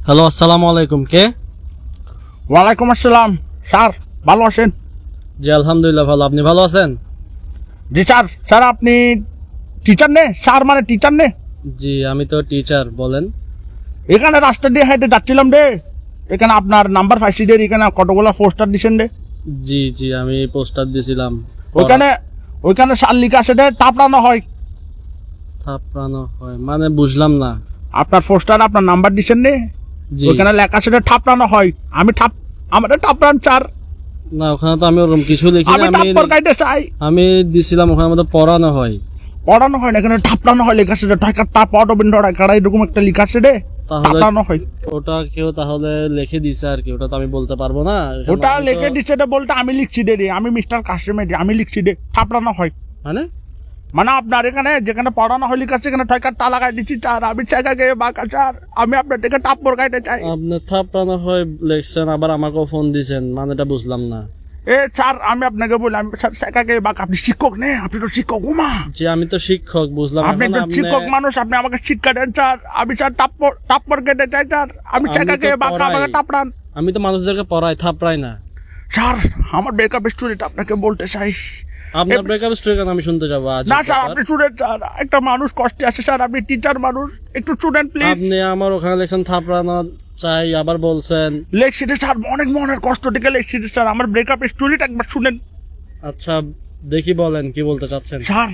Hello, আসসালামু আলাইকুম। কে? ওয়ালাইকুম আসসালাম। স্যার ভালো আছেন? জি আলহামদুলিল্লাহ ভালো। আপনি ভালো আছেন? জি স্যার। স্যার আপনি টিচার নে? স্যার মানে টিচার নে? জি আমি তো টিচার। বলেন। এখানে রাস্তা দিয়ে হাইটে যাচ্ছিলাম রে, এখানে আপনার নাম্বার পাইছি রে, এখানে কতগুলো পোস্টার দিছেন রে। জি জি আমি পোস্টার দিয়েছিলাম। ওইখানে স্যার লিখা আছে রে, টাপড়ানো হয়। থাপড়ানো হয় মানে বুঝলাম না। আপনার পোস্টার আপনার নাম্বার দিছেন রে, জি ওইখানে লেখা আছে রে, ঠাপড়ানো হয়। আমাদের টাপড়ান স্যার। না, ওখানে তো আমি ওরকম কিছু লিখি আমি না। টাপ্পর কাইতে চাই। আমি দিছিলাম ওখানে মধ্যে পড়ানো হয়। পড়ানো হয় না, এখানে ঠাপড়ানো হয় লেখা আছে রে, ঢাকার টাপ অটোবিন্দ ঢাকা এরকম একটা লেখা আছে রে, তাহলে টাপড়ানো হয়। ওটা কেউ তাহলে লিখে দিছে আর কি, ওটা তো আমি বলতে পারবো না। এখানে ওটা আমি তো- লিখে দিচ্ছে রে বলতে আমি লিখছি রে, আমি মিস্টার কাশিম আমি লিখছি রে, ঠাপড়ানো হয়। মানে মানে আপনার এখানে যেখানে পড়ানো হয় লিখা আছে, এখানে ঠয়কার টা লাগাই দিচ্ছি চার, আমি চাকা গিয়ে বাঁকা চার, আমি আপনার থেকে টাপ্পর গাইতে চাই। আপনি থাপড়ানো হয় লিখছেন, আবার আমাকেও ফোন দিছেন, মানেটা বুঝলাম না। এ স্যার আমি আপনাকে বলি, আমি স্যার চাকা গিয়ে বাঁকা, আপনি শিক্ষক নে, আপনি তো শিক্ষক উমা, জি আমি তো শিক্ষক, বুঝলাম। আপনি এখন একজন শিক্ষক মানুষ, আপনি আমাকে শিক্ষা দেন স্যার, আমি স্যার টাপ্পর কেটে চাই স্যার, আমি আমি চাকা তো গিয়ে বাঁকা, পড়াই। আমাকে টাপড়ান। আমি তো মানুষদেরকে পড়াই, থাপড়াই না। স্যার আমার ব্রেকআপ স্টোরিটা আপনাকে বলতে চাই। আপনার ব্রেকআপ স্টোরি কেন আমি শুনতে যাবো আজ? না স্যার আপনি স্টুডেন্ট স্যার, একটা মানুষ কষ্টে আছে স্যার, আপনি টিচার মানুষ, একটু স্টুডেন্ট প্লিজ। আপনি আমার ওখানে লেখছেন থাপড়ানো চাই, আবার বলছেন। লেখছিতে স্যার, অনেক মনের কষ্ট থেকে লেখছিতে স্যার, আমার ব্রেকআপ স্টোরিটা একবার শুনেন। আচ্ছা দেখি বলেন কি বলতে চাচ্ছেন। স্যার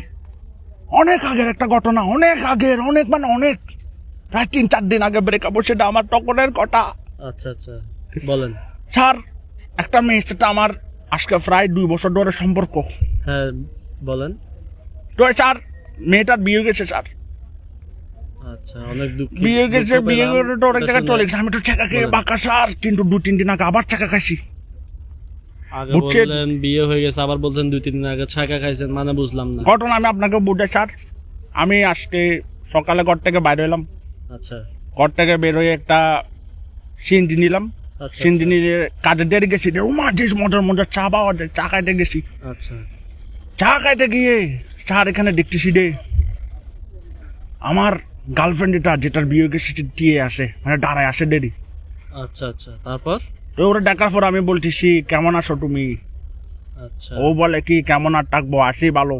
অনেক আগের একটা ঘটনা, অনেক আগের, অনেক মানে অনেক, প্রায় 3-4 দিন আগে ব্রেকআপ, সেটা আমার তখনের কথা। আচ্ছা আচ্ছা বলেন। স্যার একটা মেয়ের সাথে আমার আজকে প্রায় 2 বছর ধরে সম্পর্ক। হ্যাঁ বলেন। তো স্যার মেয়েটার বিয়ে গেছে স্যার, আচ্ছা অনেক দুঃখ। বিয়ে গেছে, বিয়ে করে তো অনেক জায়গায় চলে গেছে, আমি তো চাকা খেয়ে বলেন। বাঁকা স্যার, কিন্তু 2-3 দিন আগে আবার চাকা খাইছি। আগে বুঝছেন? বললেন বিয়ে হয়ে গেছে, আবার বলছেন 2-3 দিন আগে ছাকা খাইছেন, মানে বুঝলাম না। ঘটনা আমি আপনাকে বুঝাই স্যার। আমি আজকে সকালে ঘর থেকে বাইর হইলাম, আচ্ছা ঘর থেকে বের হয়ে একটা সিএনজি নিলাম, আচ্ছা সিএনজি নিয়ে কাজের দেরি গেছি রে, উমা যে মজার মজার চা পাওয়া যায়, চা খাইতে গেছি। আচ্ছা চা খাইতে গিয়ে স্যার এখানে দেখতেছি রে, আমার গার্লফ্রেন্ড যেটার বিয়ে গেছে দিয়ে আসে, মানে দাঁড়ায় আসে দেরি। আচ্ছা আচ্ছা তারপর? তো ওরা দেখার পর আমি বলতেছি কেমন আছো তুমি, আচ্ছা ও বলে কি কেমন আর থাকবো, আসি ভালো।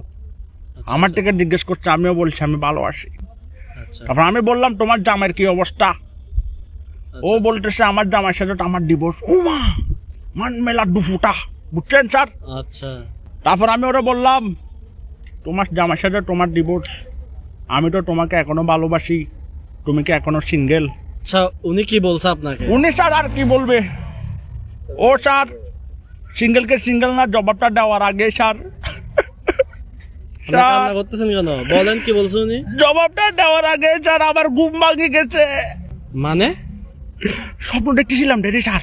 আচ্ছা, আমার থেকে জিজ্ঞেস করছে, আমিও বলছি আমি ভালো আছি। আচ্ছা তারপর আমি বললাম তোমার জামাইয়ের কি অবস্থা, ও আচ্ছা, বলতেছে আমার জামাইয়ের সাথে তো আমার ডিভোর্স। উমা মান মেলা দুফুটা, বুঝছেন স্যার। আচ্ছা তারপর আমি ওরা বললাম তোমার জামাইয়ের সাথে তোমার ডিভোর্স, আমি তো তোমাকে এখনো ভালোবাসি, তুমি কি এখনো সিঙ্গেল? আচ্ছা উনি কি বলছে আপনাকে? উনি স্যার আর কি বলবে, ও স্যার সিঙ্গেলকে সিঙ্গেল না জবাবটা দেওয়ার আগে স্যার, আপনি কান্না করতেছেন কেন? বলেন কি বলছে উনি। জবাবটা দেওয়ার আগে স্যার আমার ঘুম ভাঙি গেছে, মানে স্বপ্ন দেখতেছিলাম রে স্যার।